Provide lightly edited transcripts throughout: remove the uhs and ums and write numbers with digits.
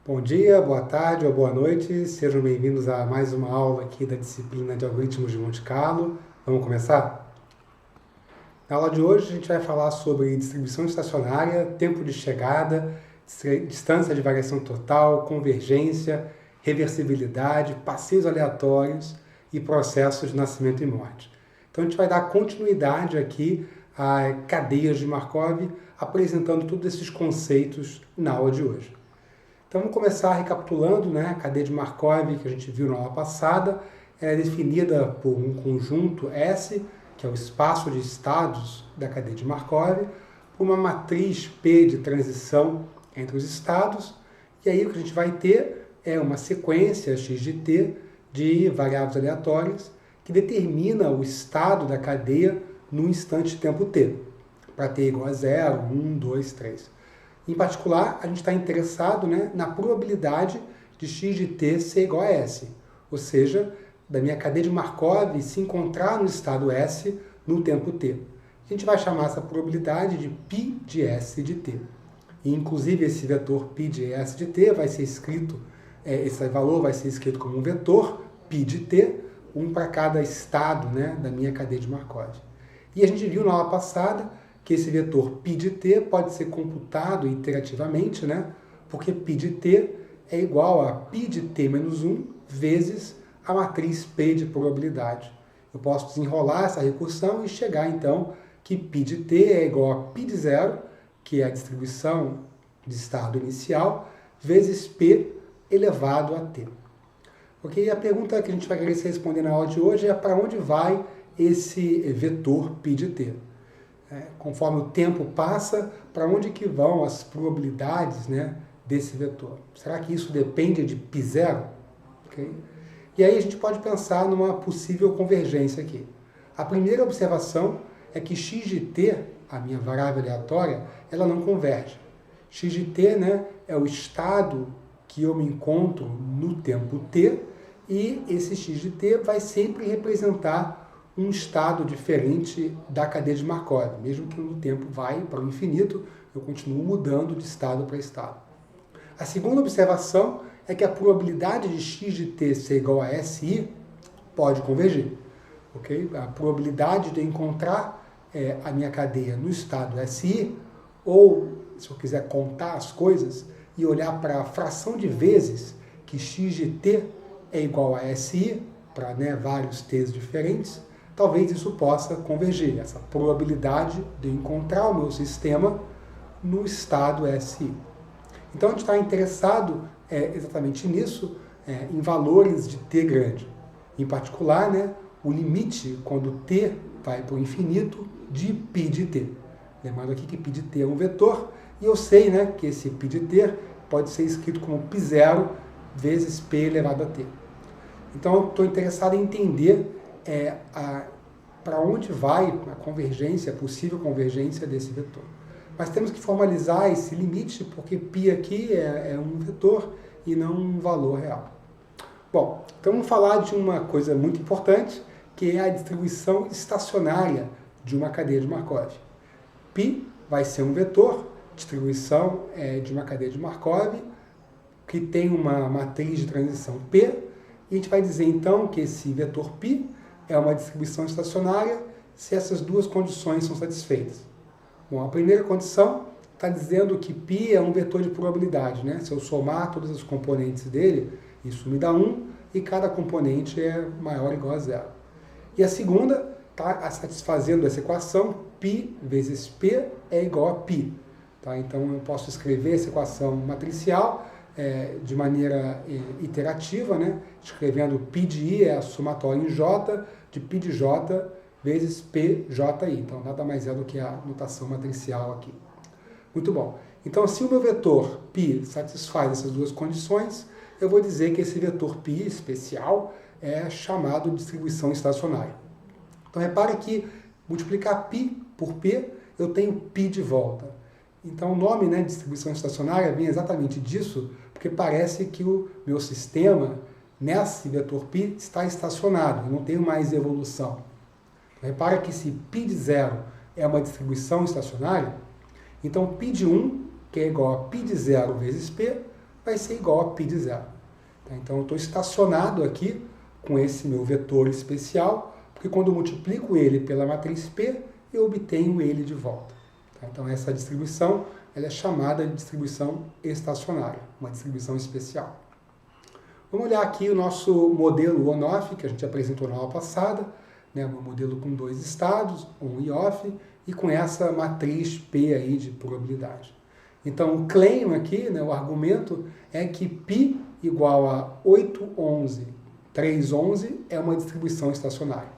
Bom dia, boa tarde ou boa noite, sejam bem-vindos a mais uma aula aqui da disciplina de Algoritmos de Monte Carlo. Vamos começar? Na aula de hoje a gente vai falar sobre distribuição estacionária, tempo de chegada, distância de variação total, convergência, reversibilidade, passeios aleatórios e processos de nascimento e morte. Então a gente vai dar continuidade aqui a cadeias de Markov, apresentando todos esses conceitos na aula de hoje. Então vamos começar recapitulando, né? A cadeia de Markov que a gente viu na aula passada é definida por um conjunto S, que é o espaço de estados da cadeia de Markov, por uma matriz P de transição entre os estados, e aí o que a gente vai ter é uma sequência x de t de variáveis aleatórias que determina o estado da cadeia no instante de tempo t, para t igual a 0, 1, 2, 3. Em particular, a gente está interessado, né, na probabilidade de x de t ser igual a S, ou seja, da minha cadeia de Markov se encontrar no estado S no tempo t. A gente vai chamar essa probabilidade de π de S de t. E, inclusive, esse vetor π de S de t vai ser escrito, esse valor vai ser escrito como um vetor π de t, um para cada estado, né, da minha cadeia de Markov. E a gente viu na aula passada que esse vetor π de t pode ser computado iterativamente, né? Porque π de t é igual a π de t menos 1 vezes a matriz P de probabilidade. Eu posso desenrolar essa recursão e chegar, então, que π de t é igual a π de 0, que é a distribuição de estado inicial, vezes P elevado a t. Ok? A pergunta que a gente vai querer se responder na aula de hoje é para onde vai esse vetor π de t? Conforme o tempo passa, para onde que vão as probabilidades, né, desse vetor? Será que isso depende de π0? Okay? E aí a gente pode pensar numa possível convergência aqui. A primeira observação é que x de t, a minha variável aleatória, ela não converge. X de t, né, é o estado que eu me encontro no tempo t, e esse x de t vai sempre representar um estado diferente da cadeia de Markov. Mesmo que o tempo vai para o infinito, eu continuo mudando de estado para estado. A segunda observação é que a probabilidade de x de t ser igual a SI pode convergir. Okay? A probabilidade de eu encontrar a minha cadeia no estado SI, ou, se eu quiser contar as coisas, e olhar para a fração de vezes que x de t é igual a SI, para, né, vários t's diferentes, talvez isso possa convergir, essa probabilidade de encontrar o meu sistema no estado SI. Então a gente está interessado exatamente nisso, em valores de t grande. Em particular, né, o limite quando t vai para o infinito de π de t. Lembrando aqui que π de t é um vetor, e eu sei, né, que esse π de t pode ser escrito como π0 vezes p elevado a t. Então eu estou interessado em entender para onde vai a convergência, a possível convergência desse vetor. Mas temos que formalizar esse limite, porque π aqui é um vetor e não um valor real. Bom, então vamos falar de uma coisa muito importante, que é a distribuição estacionária de uma cadeia de Markov. π vai ser um vetor, distribuição de uma cadeia de Markov, que tem uma matriz de transição P, e a gente vai dizer então que esse vetor π é uma distribuição estacionária se essas duas condições são satisfeitas. Bom, a primeira condição está dizendo que π é um vetor de probabilidade, né? Se eu somar todas as componentes dele, isso me dá 1, e cada componente é maior ou igual a 0. E a segunda está satisfazendo essa equação, π vezes p é igual a π. Tá? Então eu posso escrever essa equação matricial de maneira iterativa, né? Escrevendo π de i é a somatória em j de π de j vezes pji. Então nada mais é do que a notação matricial aqui. Muito bom. Então se o meu vetor π satisfaz essas duas condições, eu vou dizer que esse vetor π especial é chamado de distribuição estacionária. Então repare que multiplicar π por p, eu tenho π de volta. Então o nome, né, de distribuição estacionária vem exatamente disso, porque parece que o meu sistema, nesse vetor π, está estacionado, eu não tenho mais evolução. Então, repara que se π de 0 é uma distribuição estacionária, então π de 1, que é igual a π de 0 vezes p, vai ser igual a π de zero. Então, eu estou estacionado aqui com esse meu vetor especial, porque quando eu multiplico ele pela matriz P, eu obtenho ele de volta. Então, essa distribuição ela é chamada de distribuição estacionária, uma distribuição especial. Vamos olhar aqui o nosso modelo on-off, que a gente apresentou na aula passada, né, um modelo com dois estados, on e off, e com essa matriz P aí de probabilidade. Então, o claim aqui, né, o argumento, é que π igual a 8, 11, 3, 11 é uma distribuição estacionária.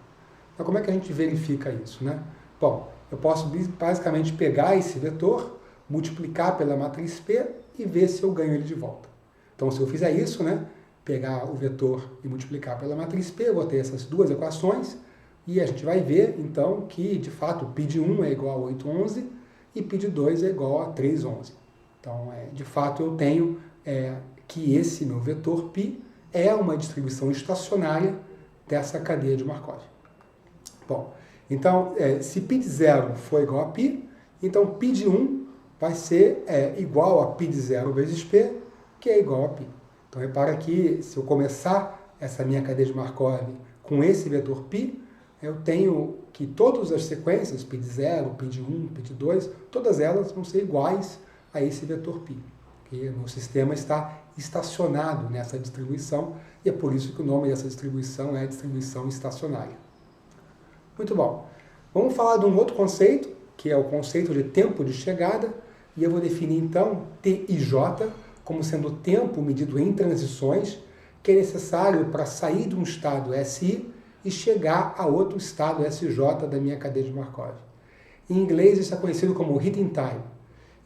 Então, como é que a gente verifica isso, né? Bom, eu posso basicamente pegar esse vetor, multiplicar pela matriz P e ver se eu ganho ele de volta. Então, se eu fizer isso, né, pegar o vetor e multiplicar pela matriz P, eu vou ter essas duas equações e a gente vai ver, então, que, de fato, π de 1 é igual a 8, 11 e π de 2 é igual a 3, 11. Então, de fato, eu tenho que esse meu vetor π é uma distribuição estacionária dessa cadeia de Markov. Bom, então, se π de 0 for igual a π, então π de 1 vai ser igual a π de 0 vezes p, que é igual a π. Então, repara que se eu começar essa minha cadeia de Markov com esse vetor π, eu tenho que todas as sequências, π de 0, π de 1, π de 2, todas elas vão ser iguais a esse vetor π. Porque o sistema está estacionado nessa distribuição e é por isso que o nome dessa distribuição é distribuição estacionária. Muito bom. Vamos falar de um outro conceito, que é o conceito de tempo de chegada, e eu vou definir então T e J como sendo o tempo medido em transições que é necessário para sair de um estado SI e chegar a outro estado SJ da minha cadeia de Markov. Em inglês isso é conhecido como heating time.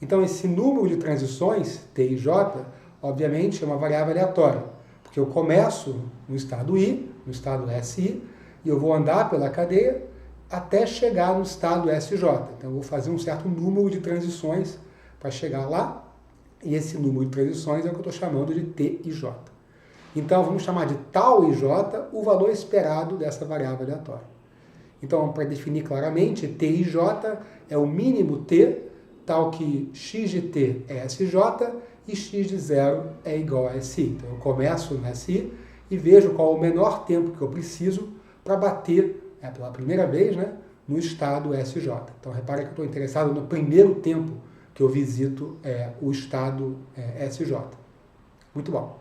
Então esse número de transições, T e J, obviamente é uma variável aleatória, porque eu começo no estado I, no estado SI, e eu vou andar pela cadeia até chegar no estado SJ. Então eu vou fazer um certo número de transições para chegar lá, e esse número de transições é o que eu estou chamando de T e J. Então vamos chamar de tal e J o valor esperado dessa variável aleatória. Então, para definir claramente, T e J é o mínimo T, tal que x de t é SJ e x de 0 é igual a SI. Então eu começo no SI e vejo qual é o menor tempo que eu preciso para bater, pela primeira vez, né, no estado SJ. Então repare que eu estou interessado no primeiro tempo que eu visito o estado SJ. Muito bom.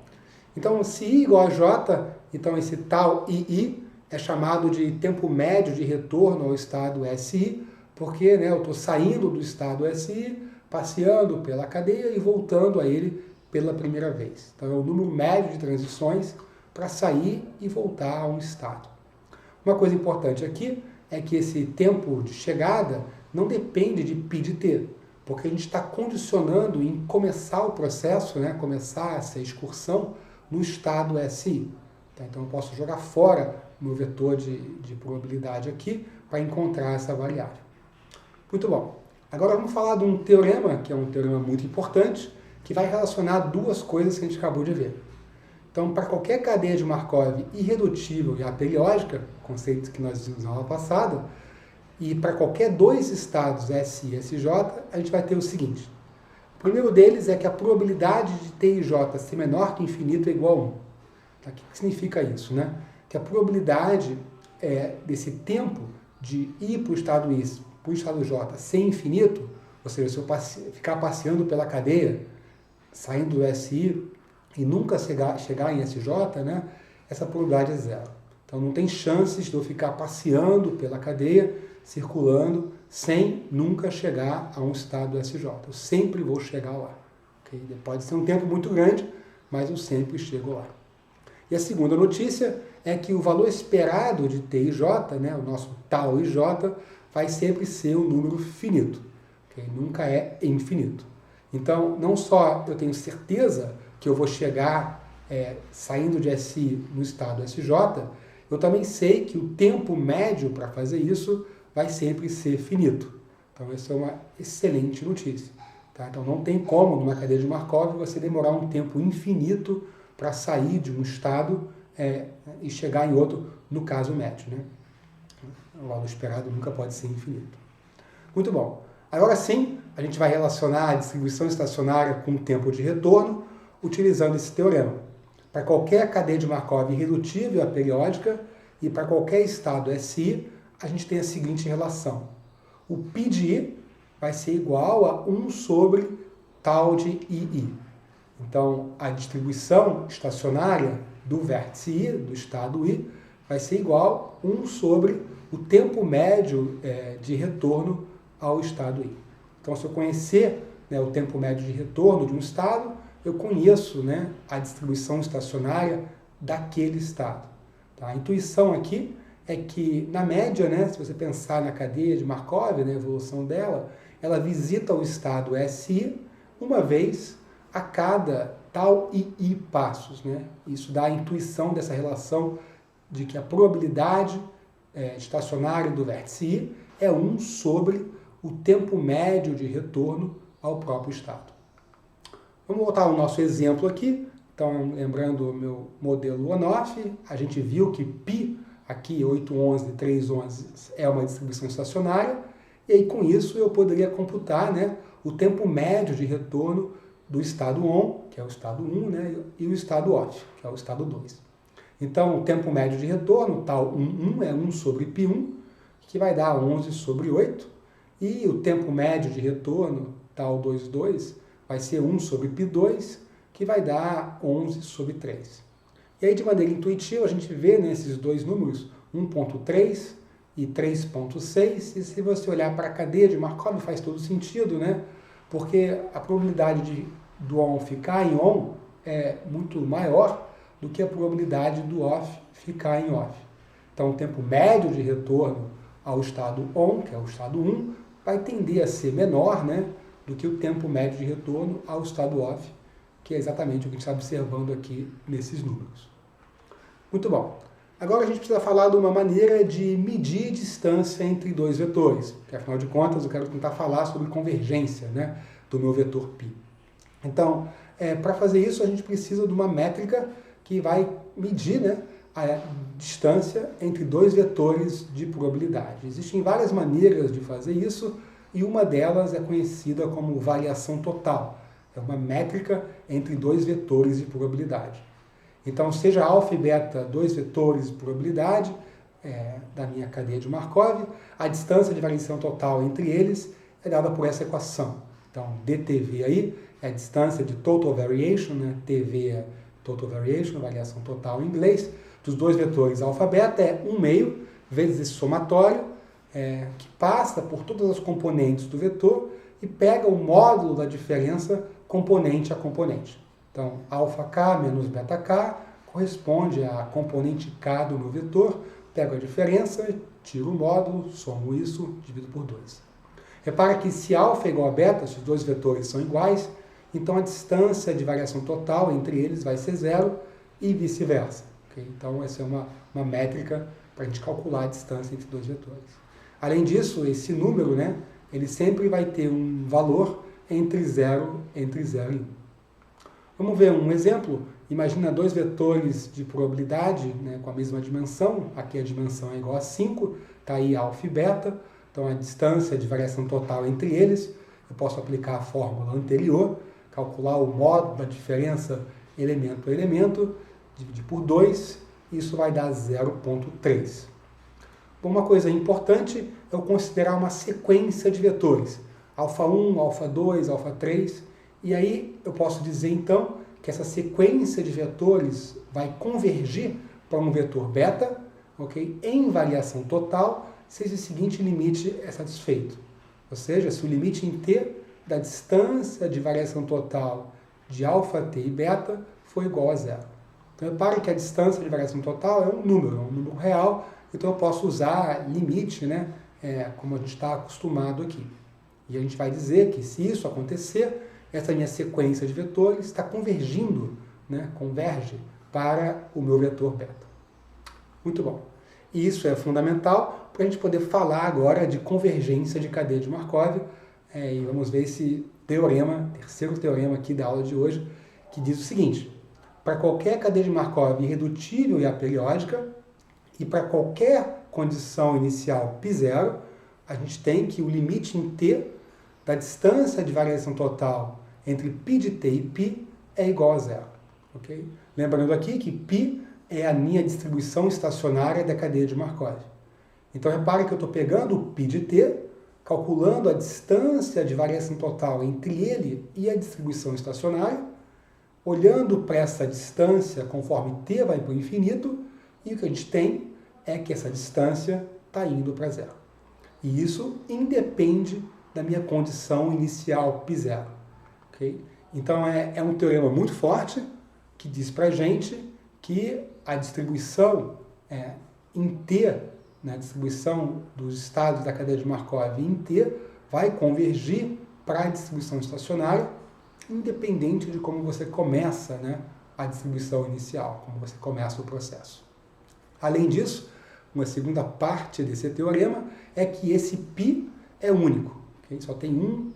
Então, se I igual a J, então esse tal II é chamado de tempo médio de retorno ao estado SI, porque eu estou saindo do estado SI, passeando pela cadeia e voltando a ele pela primeira vez. Então, é o número médio de transições para sair e voltar a um estado. Uma coisa importante aqui é que esse tempo de chegada não depende de π de t, porque a gente está condicionando em começar o processo, começar essa excursão no estado SI. Então, eu posso jogar fora o meu vetor de probabilidade aqui para encontrar essa variável. Muito bom. Agora vamos falar de um teorema, que é um teorema muito importante, que vai relacionar duas coisas que a gente acabou de ver. Então, para qualquer cadeia de Markov irredutível e aperiódica, conceito que nós vimos na aula passada, e para qualquer dois estados SI e SJ, a gente vai ter o seguinte. O primeiro deles é que a probabilidade de T e J ser menor que infinito é igual a 1. Tá? O que significa isso? Que a probabilidade desse tempo de ir para o estado I, para o estado J, ser infinito, ou seja, se eu ficar passeando pela cadeia, saindo do SI e nunca chegar em SJ, essa probabilidade é zero. Então não tem chances de eu ficar passeando pela cadeia, circulando, sem nunca chegar a um estado SJ. Eu sempre vou chegar lá. Okay? Pode ser um tempo muito grande, mas eu sempre chego lá. E a segunda notícia é que o valor esperado de T e J, o nosso tal e J, vai sempre ser um número finito. Okay? Nunca é infinito. Então, não só eu tenho certeza que eu vou chegar saindo de SI no estado SJ, eu também sei que o tempo médio para fazer isso vai sempre ser finito. Então, essa é uma excelente notícia. Tá? Então, não tem como, numa cadeia de Markov, você demorar um tempo infinito para sair de um estado e chegar em outro, no caso médio. O valor esperado nunca pode ser infinito. Muito bom. Agora sim, a gente vai relacionar a distribuição estacionária com o tempo de retorno, utilizando esse teorema. Para qualquer cadeia de Markov irredutível à periódica e para qualquer estado SI, a gente tem a seguinte relação. O π de I vai ser igual a 1 sobre tal de II. Então, a distribuição estacionária do vértice I, do estado I, vai ser igual a 1 sobre o tempo médio de retorno ao estado I. Então, se eu conhecer o tempo médio de retorno de um estado, eu conheço a distribuição estacionária daquele estado. Tá? A intuição aqui é que, na média, se você pensar na cadeia de Markov, na evolução dela, ela visita o estado SI uma vez a cada tal II passos. Isso dá a intuição dessa relação de que a probabilidade estacionária do vértice I é 1 sobre o tempo médio de retorno ao próprio estado. Vamos voltar ao nosso exemplo aqui. Então, lembrando o meu modelo on-off, a gente viu que π, aqui 811 e 311, é uma distribuição estacionária, e aí com isso eu poderia computar o tempo médio de retorno do estado on, que é o estado 1, e o estado off, que é o estado 2. Então, o tempo médio de retorno, tal 1 é 1 sobre π1, que vai dar 11 sobre 8, e o tempo médio de retorno, tal 22, vai ser 1 sobre π2, que vai dar 11 sobre 3. E aí, de maneira intuitiva, a gente vê nesses dois números, 1.3 e 3.6, e se você olhar para a cadeia de Markov, faz todo sentido, porque a probabilidade do on ficar em on é muito maior do que a probabilidade do off ficar em off. Então, o tempo médio de retorno ao estado on, que é o estado 1, vai tender a ser menor do que o tempo médio de retorno ao estado off, que é exatamente o que a gente está observando aqui nesses números. Muito bom. Agora a gente precisa falar de uma maneira de medir distância entre dois vetores, porque afinal de contas eu quero tentar falar sobre convergência do meu vetor π. Então, para fazer isso a gente precisa de uma métrica que vai medir a distância entre dois vetores de probabilidade. Existem várias maneiras de fazer isso e uma delas é conhecida como variação total. É uma métrica entre dois vetores de probabilidade. Então, seja alfa e beta dois vetores de probabilidade da minha cadeia de Markov, a distância de variação total entre eles é dada por essa equação. Então, dTV aí é a distância de total variation, TV é total variation, variação total em inglês, dos dois vetores alfa e beta é 1/2 vezes esse somatório, que passa por todas as componentes do vetor e pega o módulo da diferença componente a componente. Então, αk menos βk corresponde à componente k do meu vetor, pego a diferença, tiro o módulo, somo isso, divido por 2. Repara que se α é igual a beta, se os dois vetores são iguais, então a distância de variação total entre eles vai ser 0 e vice-versa. Okay? Então, essa é uma métrica para a gente calcular a distância entre dois vetores. Além disso, esse número, ele sempre vai ter um valor entre 0 e 1. Vamos ver um exemplo. Imagina dois vetores de probabilidade com a mesma dimensão. Aqui a dimensão é igual a 5, está aí alfa e beta. Então, a distância de variação total entre eles, eu posso aplicar a fórmula anterior, calcular o módulo da diferença elemento a elemento, dividir por 2, isso vai dar 0,3. Uma coisa importante é eu considerar uma sequência de vetores, α1, α2, α3, e aí eu posso dizer então que essa sequência de vetores vai convergir para um vetor beta, em variação total, se esse seguinte limite é satisfeito. Ou seja, se o limite em t da distância de variação total de αt e beta for igual a 0. Então, repare que a distância de variação total é um número real, então eu posso usar limite, como a gente está acostumado aqui. E a gente vai dizer que se isso acontecer, essa minha sequência de vetores está convergindo, converge para o meu vetor beta. Muito bom. E isso é fundamental para a gente poder falar agora de convergência de cadeia de Markov. E vamos ver esse teorema, terceiro teorema aqui da aula de hoje, que diz o seguinte: para qualquer cadeia de Markov irredutível e aperiódica, e para qualquer condição inicial π0, a gente tem que o limite em t da distância de variação total entre π de t e π é igual a zero. Okay? Lembrando aqui que π é a minha distribuição estacionária da cadeia de Markov. Então, repare que eu estou pegando o π de t, calculando a distância de variação total entre ele e a distribuição estacionária, olhando para essa distância conforme t vai para o infinito, e o que a gente tem é que essa distância está indo para zero. E isso independe da minha condição inicial π0. Okay? Então, é um teorema muito forte que diz para a gente que a distribuição em t, né, a distribuição dos estados da cadeia de Markov em t, vai convergir para a distribuição estacionária, independente de como você começa, né, a distribuição inicial, como você começa o processo. Além disso, uma segunda parte desse teorema é que esse π é único. Okay? Só tem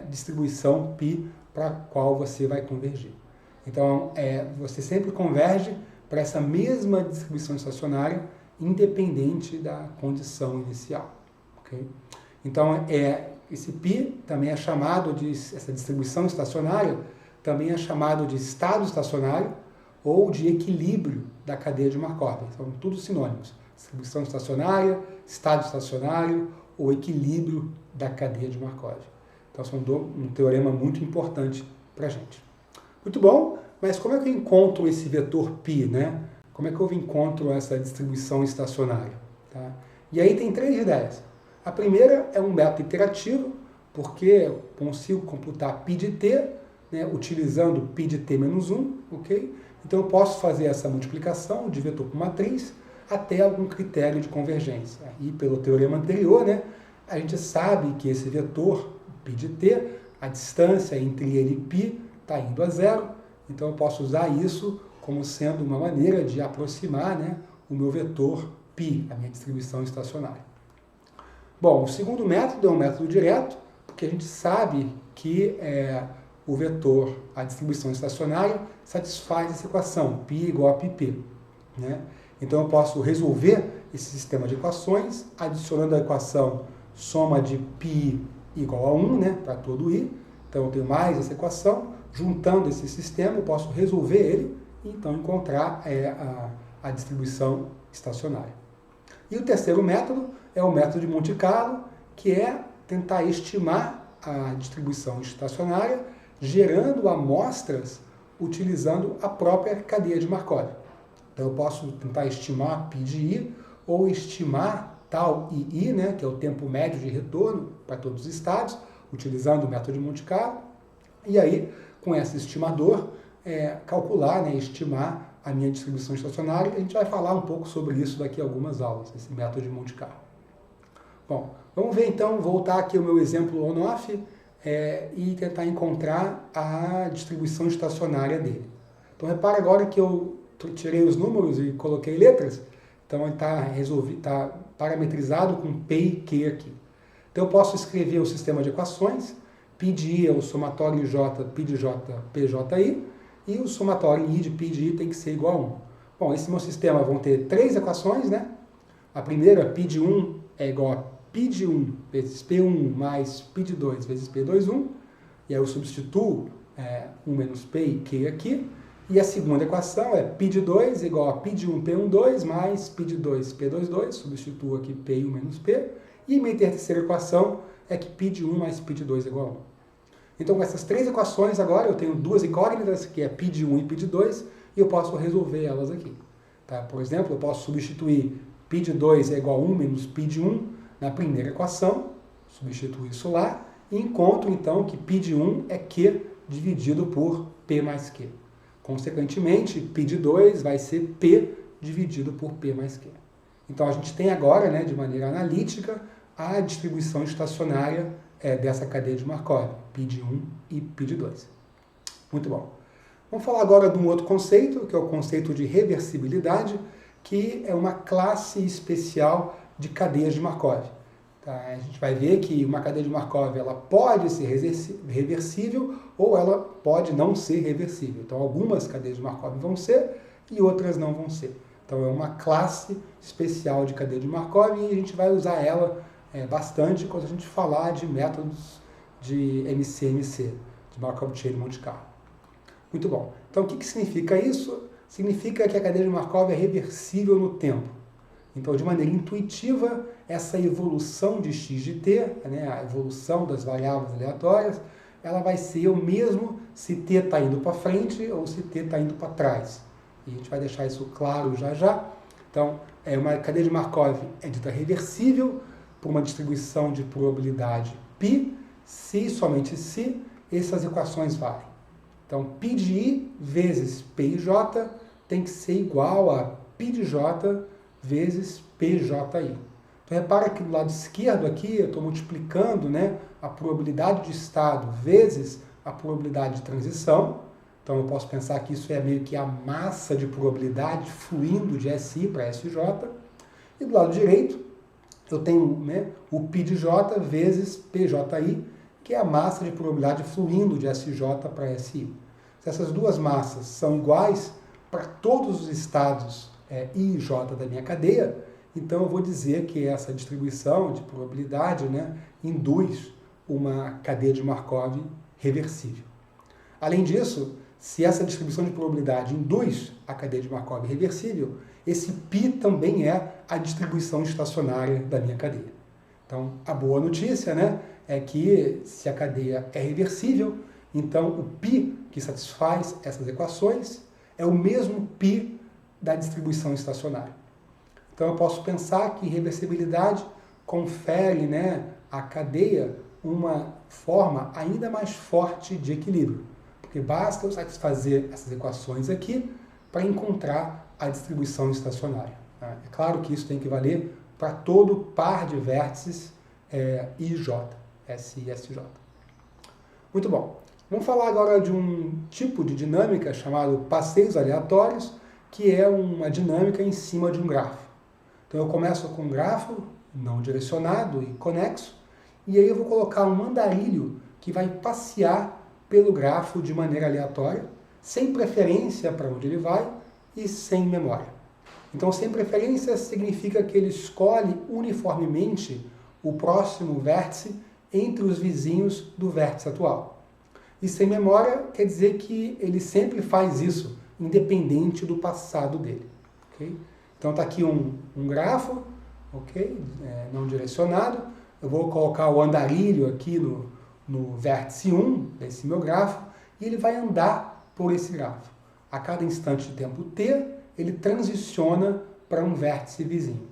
distribuição π para a qual você vai convergir. Então, você sempre converge para essa mesma distribuição estacionária, independente da condição inicial. Okay? Então, esse π também é chamado de, essa distribuição estacionária, também é chamado de estado estacionário ou de equilíbrio da cadeia de Markov. São todos sinônimos. Distribuição estacionária, estado estacionário ou equilíbrio da cadeia de Markov. Então, são um teorema muito importante para a gente. Muito bom, mas como é que eu encontro esse vetor π, né? Como é que eu encontro essa distribuição estacionária? Tá? E aí tem três ideias. A primeira é um método iterativo, porque eu consigo computar π de t, né, utilizando π de t menos 1, ok? Então eu posso fazer essa multiplicação de vetor por matriz até algum critério de convergência. E pelo teorema anterior, né, a gente sabe que esse vetor π de t, a distância entre ele e π está indo a zero, então eu posso usar isso como sendo uma maneira de aproximar, né, o meu vetor π, a minha distribuição estacionária. Bom, o segundo método é um método direto, porque a gente sabe que o vetor, a distribuição estacionária, satisfaz essa equação, π igual a πp. Né? Então eu posso resolver esse sistema de equações, adicionando a equação soma de π igual a 1, né, para todo i. Então eu tenho mais essa equação, juntando esse sistema, eu posso resolver ele e então encontrar a distribuição estacionária. E o terceiro método é o método de Monte Carlo, que é tentar estimar a distribuição estacionária, gerando amostras utilizando a própria cadeia de Markov. Então eu posso tentar estimar π de i, ou estimar tal i, né, que é o tempo médio de retorno para todos os estados, utilizando o método de Monte Carlo, e aí, com esse estimador, calcular, né, estimar a minha distribuição estacionária. A gente vai falar um pouco sobre isso daqui a algumas aulas, esse método de Monte Carlo. Bom, vamos ver então, voltar aqui ao meu exemplo on-off e tentar encontrar a distribuição estacionária dele. Então, repara agora que eu tirei os números e coloquei letras, então ele está parametrizado com P e Q aqui. Então eu posso escrever o sistema de equações, π de i é o somatório J, π de J, PJI, e o somatório I de π de i tem que ser igual a 1. Bom, esse meu sistema vão ter três equações, né? A primeira, π de 1 é igual a π de 1 vezes P1 mais π de 2 vezes P2, 1. E aí eu substituo 1 menos P e Q aqui. E a segunda equação é π de 2 igual a π de 1 P1, 2 mais π de 2 P2, 2. Substituo aqui P1 menos P. E minha terceira equação é que π de 1 mais π de 2 é igual a 1. Então, com essas três equações agora, eu tenho duas incógnitas, que é π de 1 e π de 2, e eu posso resolver elas aqui. Tá? Por exemplo, eu posso substituir π de 2 é igual a 1 menos π de 1 na primeira equação, substituo isso lá, e encontro, então, que π de 1 é Q dividido por P mais Q. Consequentemente, π de 2 vai ser P dividido por P mais Q. Então, a gente tem agora, né, de maneira analítica, a distribuição estacionária dessa cadeia de Markov, π de 1 e π de 2. Muito bom. Vamos falar agora de um outro conceito, que é o conceito de reversibilidade, que é uma classe especial de cadeias de Markov. Tá? A gente vai ver que uma cadeia de Markov ela pode ser reversível ou ela pode não ser reversível. Então, algumas cadeias de Markov vão ser e outras não vão ser. Então, é uma classe especial de cadeia de Markov e a gente vai usar ela bastante quando a gente falar de métodos de MCMC, de Markov Chain Monte Carlo. Muito bom. Então, o que significa isso? Significa que a cadeia de Markov é reversível no tempo. Então, de maneira intuitiva, essa evolução de x de t, né, a evolução das variáveis aleatórias, ela vai ser o mesmo se t está indo para frente ou se t está indo para trás. E a gente vai deixar isso claro já já. Então, uma cadeia de Markov é dita reversível por uma distribuição de probabilidade π, se e somente se essas equações valem. Então, π de i vezes p de j tem que ser igual a π de j vezes pji. Então, repara que do lado esquerdo aqui eu estou multiplicando, né, a probabilidade de estado vezes a probabilidade de transição. Então, eu posso pensar que isso é meio que a massa de probabilidade fluindo de SI para SJ. E do lado direito, eu tenho, né, o π de j vezes pji, que é a massa de probabilidade fluindo de SJ para SI. Se essas duas massas são iguais para todos os estados I e J da minha cadeia, então eu vou dizer que essa distribuição de probabilidade, né, induz uma cadeia de Markov reversível. Além disso, se essa distribuição de probabilidade induz a cadeia de Markov reversível, esse π também é a distribuição estacionária da minha cadeia. Então, a boa notícia, né, é que se a cadeia é reversível, então o π que satisfaz essas equações é o mesmo π da distribuição estacionária. Então eu posso pensar que reversibilidade confere, né, à cadeia uma forma ainda mais forte de equilíbrio, porque basta eu satisfazer essas equações aqui para encontrar a distribuição estacionária. É claro que isso tem que valer para todo par de vértices I e J, S e SJ. Muito bom. Vamos falar agora de um tipo de dinâmica chamado passeios aleatórios, que é uma dinâmica em cima de um grafo. Então eu começo com um grafo não direcionado e conexo, e aí eu vou colocar um andarilho que vai passear pelo grafo de maneira aleatória, sem preferência para onde ele vai e sem memória. Então, sem preferência significa que ele escolhe uniformemente o próximo vértice entre os vizinhos do vértice atual. E sem memória quer dizer que ele sempre faz isso, independente do passado dele. Okay? Então está aqui um grafo, okay? Não direcionado. Eu vou colocar o andarilho aqui no vértice 1 desse meu grafo, e ele vai andar por esse grafo. A cada instante de tempo t, ele transiciona para um vértice vizinho.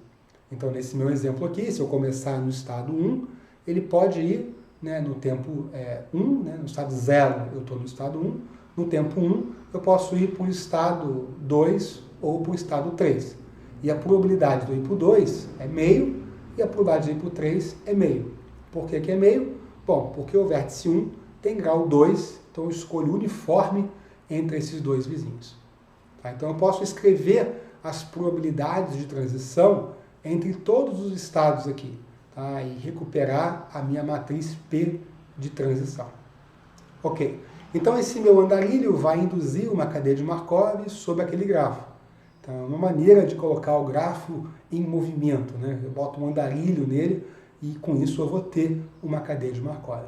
Então, nesse meu exemplo aqui, se eu começar no estado 1, ele pode ir, né, no tempo 1, né, no estado 0 eu estou no estado 1, no tempo 1 eu posso ir para o estado 2 ou para o estado 3. E a probabilidade de eu ir para o 2 é meio, e a probabilidade de ir para o 3 é meio. Por que que é meio? Bom, porque o vértice 1 tem grau 2, então eu escolho uniforme entre esses dois vizinhos. Tá? Então eu posso escrever as probabilidades de transição entre todos os estados aqui, tá? E recuperar a minha matriz P de transição. Ok, então esse meu andarilho vai induzir uma cadeia de Markov sobre aquele grafo. Então é uma maneira de colocar o grafo em movimento, né? Eu boto um andarilho nele e com isso eu vou ter uma cadeia de Markov.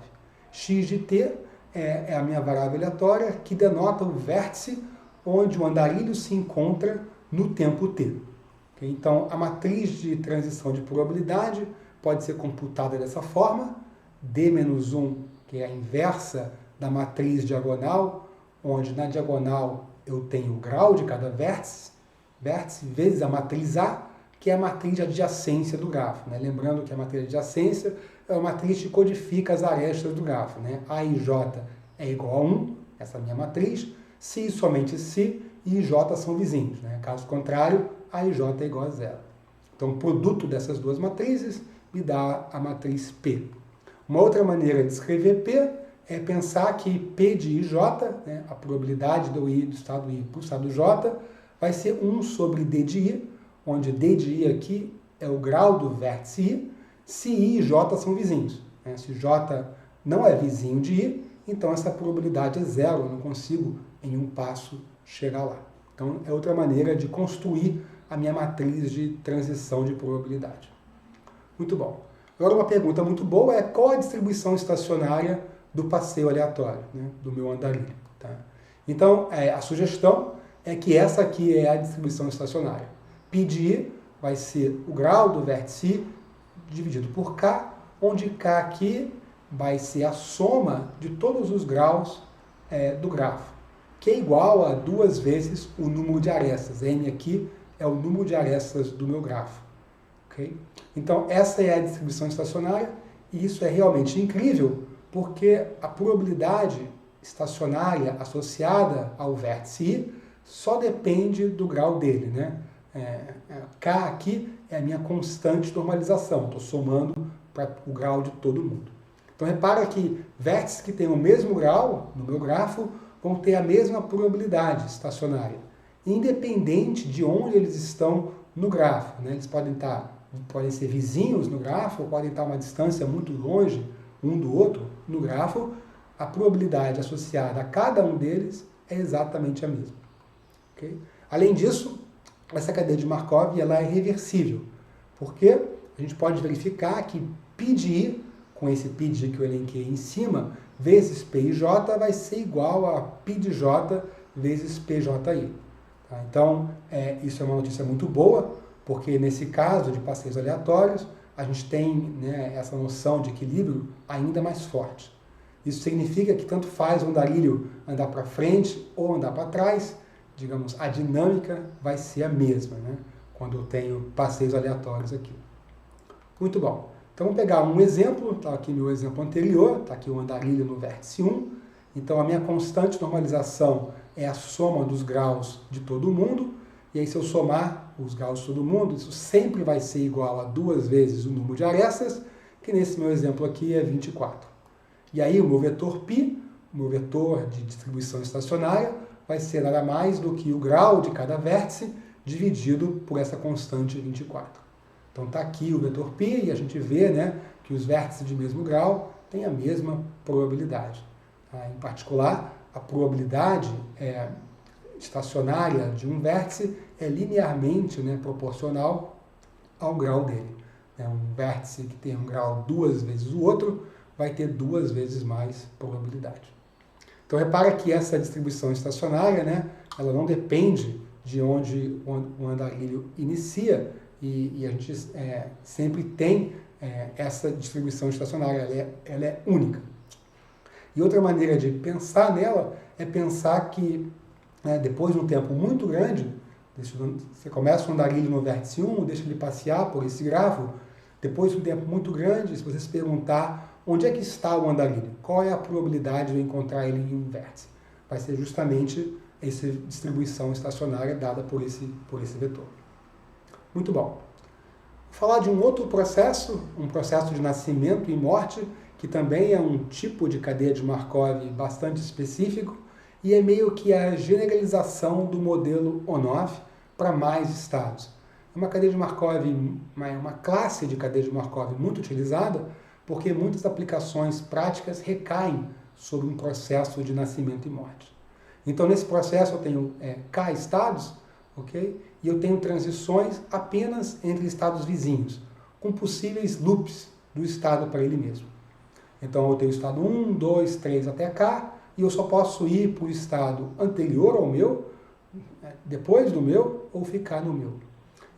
X de t é a minha variável aleatória que denota o vértice onde o andarilho se encontra no tempo t. Okay? Então, a matriz de transição de probabilidade pode ser computada dessa forma, d-1, que é a inversa da matriz diagonal, onde na diagonal eu tenho o grau de cada vértice vezes a matriz A, que é a matriz de adjacência do grafo. Né? Lembrando que a matriz de adjacência é uma matriz que codifica as arestas do grafo. Né? A e J é igual a 1, essa é a minha matriz, se e somente se I e J são vizinhos. Né? Caso contrário, A e J é igual a 0. Então, o produto dessas duas matrizes me dá a matriz P. Uma outra maneira de escrever P é pensar que P de IJ, né, a probabilidade de eu ir do estado I para o estado J, vai ser 1 sobre D de I, onde D de I aqui é o grau do vértice I, se I e J são vizinhos. Né? Se J não é vizinho de I, então essa probabilidade é 0, eu não consigo em um passo chegar lá. Então é outra maneira de construir a minha matriz de transição de probabilidade. Muito bom. Agora uma pergunta muito boa é qual a distribuição estacionária do passeio aleatório, né, do meu andarilho. Tá? Então, a sugestão é que essa aqui é a distribuição estacionária. Π de I vai ser o grau do vértice I dividido por K, onde K aqui vai ser a soma de todos os graus do grafo, que é igual a 2 vezes o número de arestas. N aqui é o número de arestas do meu grafo. Okay? Então, essa é a distribuição estacionária, e isso é realmente incrível, porque a probabilidade estacionária associada ao vértice I só depende do grau dele, né? K aqui é a minha constante de normalização, estou somando para o grau de todo mundo. Então repara que vértices que têm o mesmo grau no meu grafo vão ter a mesma probabilidade estacionária, independente de onde eles estão no grafo, né? Eles podem ser vizinhos no grafo, ou podem estar a uma distância muito longe um do outro no grafo, a probabilidade associada a cada um deles é exatamente a mesma. Okay? Além disso, essa cadeia de Markov ela é reversível, porque a gente pode verificar que π de I, com esse π de I que eu elenquei em cima, vezes P e J vai ser igual a π de J vezes PJI. Tá? Então, isso é uma notícia muito boa, porque nesse caso de passeios aleatórios, a gente tem, né, essa noção de equilíbrio ainda mais forte. Isso significa que tanto faz o andarilho andar para frente ou andar para trás, digamos, a dinâmica vai ser a mesma, né, quando eu tenho passeios aleatórios aqui. Muito bom. Então, vamos pegar um exemplo, está aqui meu exemplo anterior, está aqui o andarilho no vértice 1. Então, a minha constante de normalização é a soma dos graus de todo mundo. E aí, se eu somar os graus de todo mundo, isso sempre vai ser igual a 2 vezes o número de arestas, que nesse meu exemplo aqui é 24. E aí, o meu vetor π, o meu vetor de distribuição estacionária, vai ser nada mais do que o grau de cada vértice dividido por essa constante 24. Então está aqui o vetor π e a gente vê, né, que os vértices de mesmo grau têm a mesma probabilidade. Em particular, a probabilidade estacionária de um vértice é linearmente, né, proporcional ao grau dele. Um vértice que tem um grau 2 vezes o outro vai ter 2 vezes mais probabilidade. Então repara que essa distribuição estacionária, né, ela não depende de onde o andarilho inicia, e a gente sempre tem essa distribuição estacionária, ela é única. E outra maneira de pensar nela é pensar que, depois de um tempo muito grande, você começa um andarilho no vértice 1, deixa ele passear por esse grafo, depois de um tempo muito grande, se você se perguntar onde é que está o andarilho, qual é a probabilidade de eu encontrar ele em um vértice, vai ser justamente essa distribuição estacionária dada por esse vetor. Muito bom. Vou falar de um outro processo, um processo de nascimento e morte, que também é um tipo de cadeia de Markov bastante específico, e é meio que a generalização do modelo ONOV para mais estados. É uma cadeia de Markov, uma classe de cadeia de Markov muito utilizada, porque muitas aplicações práticas recaem sobre um processo de nascimento e morte. Então, nesse processo, eu tenho K estados, ok? E eu tenho transições apenas entre estados vizinhos, com possíveis loops do estado para ele mesmo. Então, eu tenho o estado 1, 2, 3 até K, e eu só posso ir para o estado anterior ao meu, depois do meu, ou ficar no meu.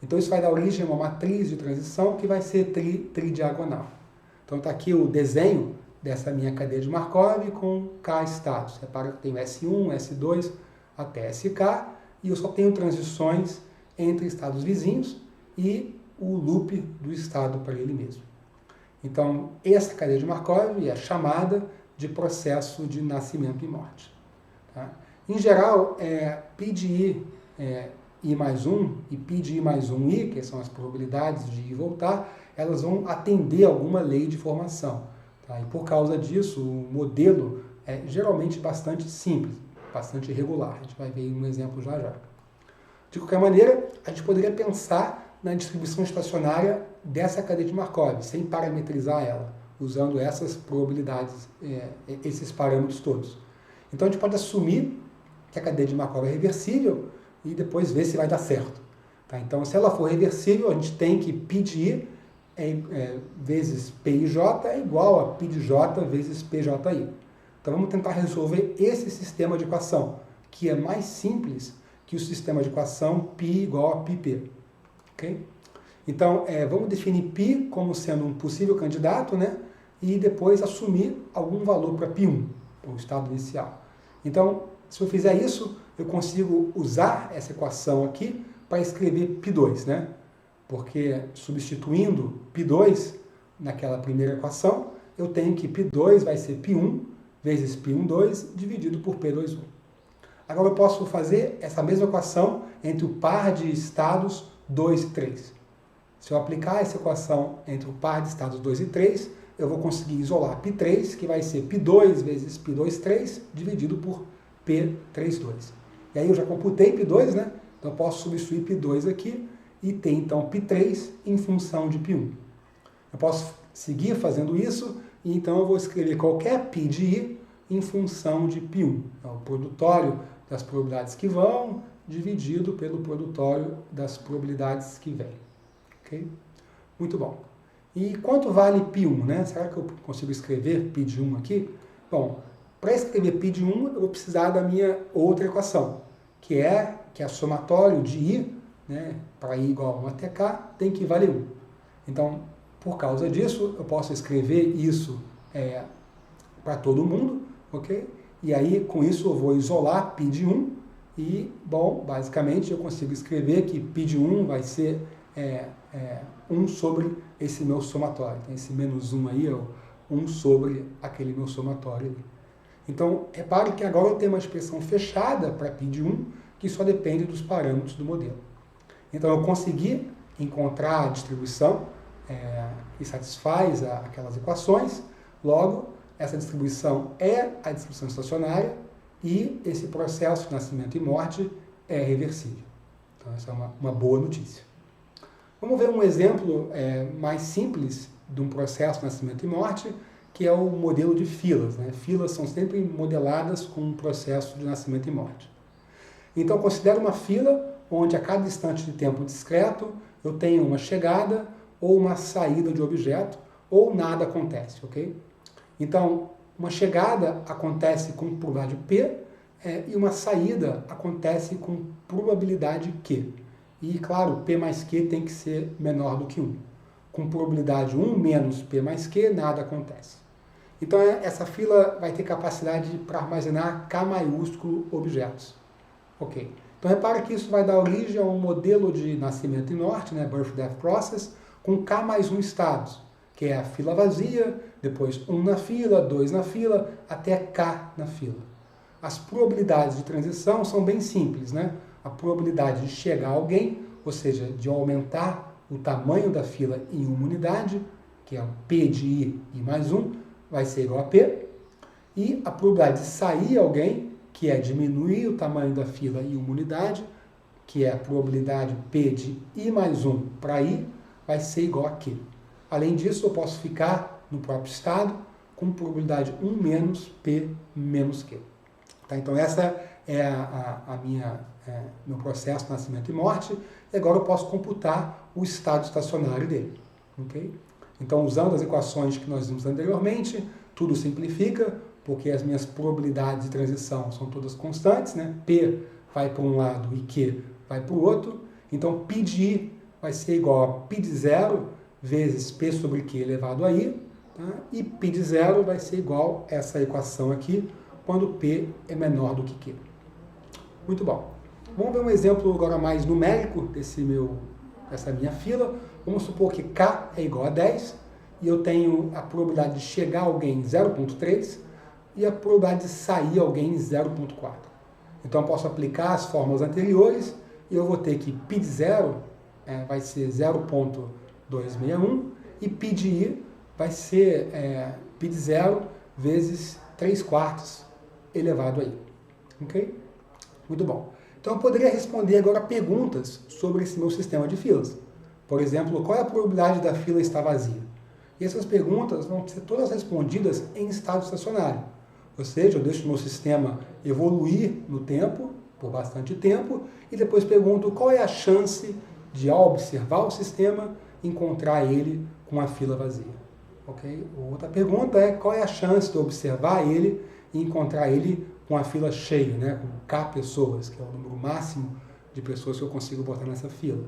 Então, isso vai dar origem a uma matriz de transição que vai ser tridiagonal. Então, está aqui o desenho dessa minha cadeia de Markov com K estados. Repara que eu tenho S1, S2 até SK, e eu só tenho transições entre estados vizinhos e o loop do estado para ele mesmo. Então, essa cadeia de Markov é chamada de processo de nascimento e morte. Tá? Em geral, π de I, I mais 1 e π de I mais 1i, que são as probabilidades de ir e voltar, elas vão atender alguma lei de formação. Tá? E por causa disso, o modelo é geralmente bastante simples, bastante regular. A gente vai ver um exemplo já já. De qualquer maneira, a gente poderia pensar na distribuição estacionária dessa cadeia de Markov, sem parametrizar ela, usando essas probabilidades, esses parâmetros todos. Então, a gente pode assumir que a cadeia de Markov é reversível e depois ver se vai dar certo. Tá? Então, se ela for reversível, a gente tem que π de I vezes PIJ é igual a π de J vezes PJI. Então, vamos tentar resolver esse sistema de equação, que é mais simples que o sistema de equação π igual a πp. Okay? Então, vamos definir π como sendo um possível candidato, né? E depois assumir algum valor para π1, o estado inicial. Então, se eu fizer isso, eu consigo usar essa equação aqui para escrever π2, né? Porque substituindo π2 naquela primeira equação, eu tenho que π2 vai ser π1 vezes π12 dividido por p21. Agora eu posso fazer essa mesma equação entre o par de estados 2 e 3. Se eu aplicar essa equação entre o par de estados 2 e 3, eu vou conseguir isolar π3, que vai ser π2 vezes π23 dividido por p32. E aí eu já computei π2, né? Então eu posso substituir π2 aqui e ter então π3 em função de π1. Eu posso seguir fazendo isso e então eu vou escrever qualquer π de i em função de π1. É o produtório das probabilidades que vão dividido pelo produtório das probabilidades que vêm. Okay? Muito bom. E quanto vale π1, né? Será que eu consigo escrever π de 1 aqui? Bom, para escrever π de 1, eu vou precisar da minha outra equação, que é somatório de i, né, para i igual a 1 até k, tem que valer 1. Então, por causa disso, eu posso escrever isso para todo mundo, ok? E aí, com isso, eu vou isolar π de 1 e, bom, basicamente, eu consigo escrever que π de 1 vai ser 1 sobre esse meu somatório. Então, esse menos 1 aí é 1 sobre aquele meu somatório ali. Então, repare que agora eu tenho uma expressão fechada para π de 1, que só depende dos parâmetros do modelo. Então, eu consegui encontrar a distribuição que satisfaz aquelas equações, logo, essa distribuição é a distribuição estacionária e esse processo de nascimento e morte é reversível. Então, essa é uma boa notícia. Vamos ver um exemplo mais simples de um processo de nascimento e morte, que é o modelo de filas, né? Filas são sempre modeladas com um processo de nascimento e morte. Então, considere uma fila onde a cada instante de tempo discreto eu tenho uma chegada ou uma saída de objeto, ou nada acontece, ok? Então, uma chegada acontece com probabilidade P e uma saída acontece com probabilidade Q. E, claro, P mais Q tem que ser menor do que 1. Com probabilidade 1 menos P mais Q, nada acontece. Então, essa fila vai ter capacidade para armazenar K maiúsculo objetos. Ok. Então, repare que isso vai dar origem a um modelo de nascimento e morte, né, Birth Death Process, com K mais 1 estados, que é a fila vazia, depois 1 na fila, 2 na fila, até K na fila. As probabilidades de transição são bem simples, né? A probabilidade de chegar alguém, ou seja, de aumentar o tamanho da fila em uma unidade, que é o P de I mais 1, vai ser igual a P. E a probabilidade de sair alguém, que é diminuir o tamanho da fila em uma unidade, que é a probabilidade P de I mais 1 para I, vai ser igual a Q. Além disso, eu posso ficar no próprio estado com probabilidade 1 menos P menos Q. Tá? Então, essa é meu processo de nascimento e morte. E agora eu posso computar o estado estacionário dele. Okay? Então, usando as equações que nós vimos anteriormente, tudo simplifica, porque as minhas probabilidades de transição são todas constantes, né? P vai para um lado e Q vai para o outro. Então, π de I vai ser igual a π de 0 vezes P sobre Q elevado a I, tá? E π de 0 vai ser igual a essa equação aqui, quando P é menor do que Q. Muito bom. Vamos ver um exemplo agora mais numérico dessa minha fila. Vamos supor que K é igual a 10 e eu tenho a probabilidade de chegar alguém em 0,3 e a probabilidade de sair alguém em 0,4. Então eu posso aplicar as fórmulas anteriores e eu vou ter que π de 0 vai ser 0,261 e π de I vai ser π de 0 vezes 3/4 elevado a I. Ok? Muito bom. Então eu poderia responder agora perguntas sobre esse meu sistema de filas. Por exemplo, qual é a probabilidade da fila estar vazia? E essas perguntas vão ser todas respondidas em estado estacionário. Ou seja, eu deixo o meu sistema evoluir no tempo, por bastante tempo, e depois pergunto qual é a chance de, ao observar o sistema, encontrar ele com a fila vazia. Okay? Outra pergunta é qual é a chance de observar ele e encontrar ele com a fila cheia, né, com K pessoas, que é o número máximo de pessoas que eu consigo botar nessa fila.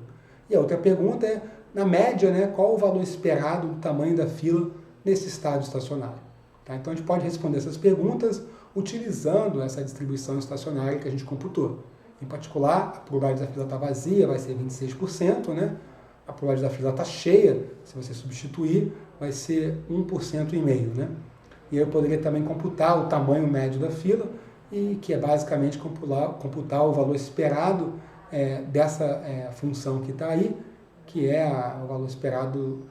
E a outra pergunta é, na média, né, qual o valor esperado do tamanho da fila nesse estado estacionário? Tá? Então a gente pode responder essas perguntas utilizando essa distribuição estacionária que a gente computou. Em particular, a probabilidade da fila estar vazia vai ser 26%, né? A probabilidade da fila estar cheia, se você substituir, vai ser 1,5%, né? E eu poderia também computar o tamanho médio da fila, e que é basicamente computar o valor esperado dessa função que está aí, que é o valor esperado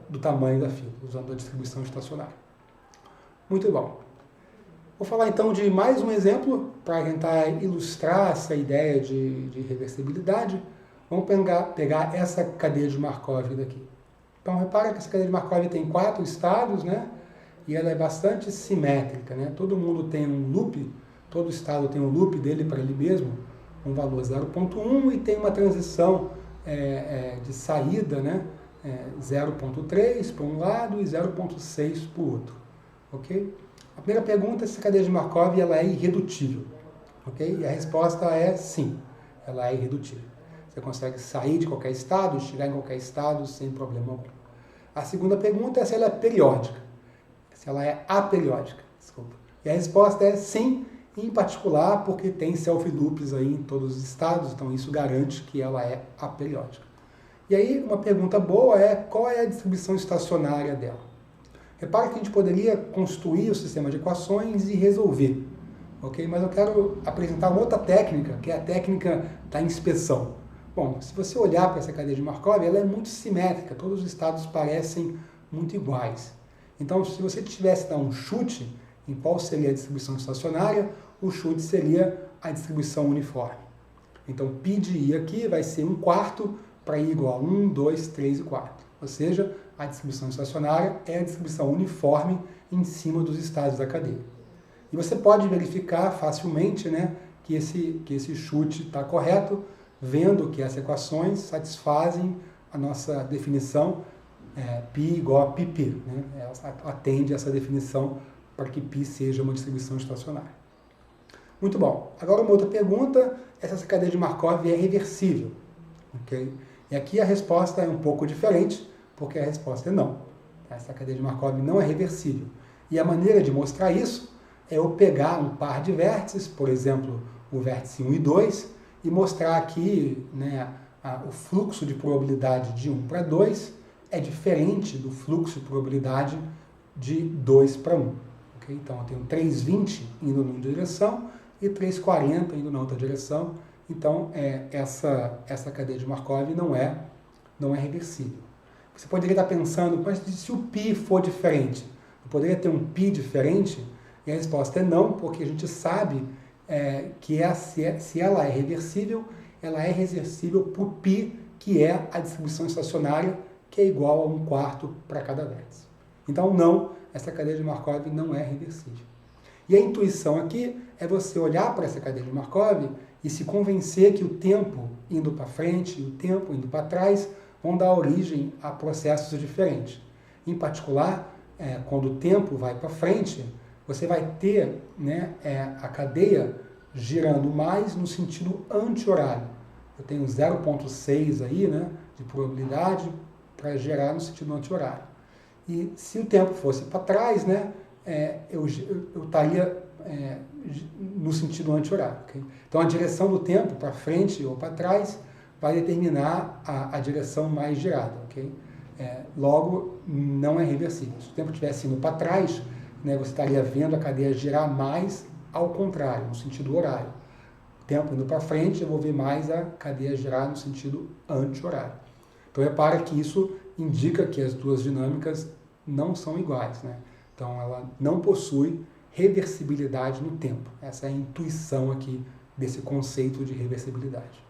do tamanho da fila, usando a distribuição estacionária. Muito bom. Vou falar então de mais um exemplo para tentar ilustrar essa ideia de reversibilidade. Vamos pegar essa cadeia de Markov daqui. Então, repara que essa cadeia de Markov tem 4 estados, né? E ela é bastante simétrica, né? Todo mundo tem um loop, todo estado tem um loop dele para ele mesmo, um valor 0,1 e tem uma transição de saída, né? 0,3 para um lado e 0,6 para o outro, ok? A primeira pergunta é se a cadeia de Markov ela é irredutível, ok? E a resposta é sim, ela é irredutível. Você consegue sair de qualquer estado, chegar em qualquer estado sem problema algum. A segunda pergunta é se ela é periódica, se ela é aperiódica, desculpa. E a resposta é sim, em particular porque tem self-loops aí em todos os estados, então isso garante que ela é aperiódica. E aí uma pergunta boa é qual é a distribuição estacionária dela? Repara que a gente poderia construir o sistema de equações e resolver, ok? Mas eu quero apresentar uma outra técnica, que é a técnica da inspeção. Bom, se você olhar para essa cadeia de Markov, ela é muito simétrica, todos os estados parecem muito iguais. Então, se você tivesse dar um chute em qual seria a distribuição estacionária, o chute seria a distribuição uniforme. Então, π de i aqui vai ser 1/4 para i igual a 1, 2, 3 e 4. Ou seja, a distribuição estacionária é a distribuição uniforme em cima dos estados da cadeia. E você pode verificar facilmente, né, que esse chute está correto, vendo que as equações satisfazem a nossa definição π igual a πp. Né? Ela atende essa definição para que π seja uma distribuição estacionária. Muito bom. Agora uma outra pergunta é se essa cadeia de Markov é reversível. Okay? E aqui a resposta é um pouco diferente, porque a resposta é não. Essa cadeia de Markov não é reversível. E a maneira de mostrar isso é eu pegar um par de vértices, por exemplo, o vértice 1 e 2, e mostrar aqui, né, o fluxo de probabilidade de 1 para 2 é diferente do fluxo de probabilidade de 2 para 1. Okay? Então, eu tenho 3,20 indo numa direção e 3,40 indo na outra direção. Então, essa cadeia de Markov não é reversível. Você poderia estar pensando, mas se o π for diferente, eu poderia ter um π diferente? E a resposta é não, porque a gente sabe que se ela é reversível, ela é reversível por π, que é a distribuição estacionária, que é igual a 1/4 para cada vértice. Então, não, essa cadeia de Markov não é reversível. E a intuição aqui é você olhar para essa cadeia de Markov e se convencer que o tempo indo para frente e o tempo indo para trás vão dar origem a processos diferentes. Em particular, quando o tempo vai para frente, você vai ter, né, a cadeia girando mais no sentido anti-horário. Eu tenho 0,6 aí, né, de probabilidade para girar no sentido anti-horário. E se o tempo fosse para trás, né, eu estaria no sentido anti-horário. Okay? Então, a direção do tempo para frente ou para trás vai determinar a direção mais girada. Okay? Logo, não é reversível. Se o tempo estivesse indo para trás, né, você estaria vendo a cadeia girar mais ao contrário, no sentido horário. O tempo indo para frente, eu vou ver mais a cadeia girar no sentido anti-horário. Então, repara que isso indica que as duas dinâmicas não são iguais. Né? Então, ela não possui reversibilidade no tempo. Essa é a intuição aqui desse conceito de reversibilidade.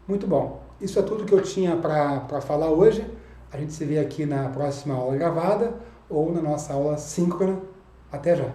Muito bom. Isso é tudo que eu tinha para falar hoje. A gente se vê aqui na próxima aula gravada ou na nossa aula síncrona. Até já!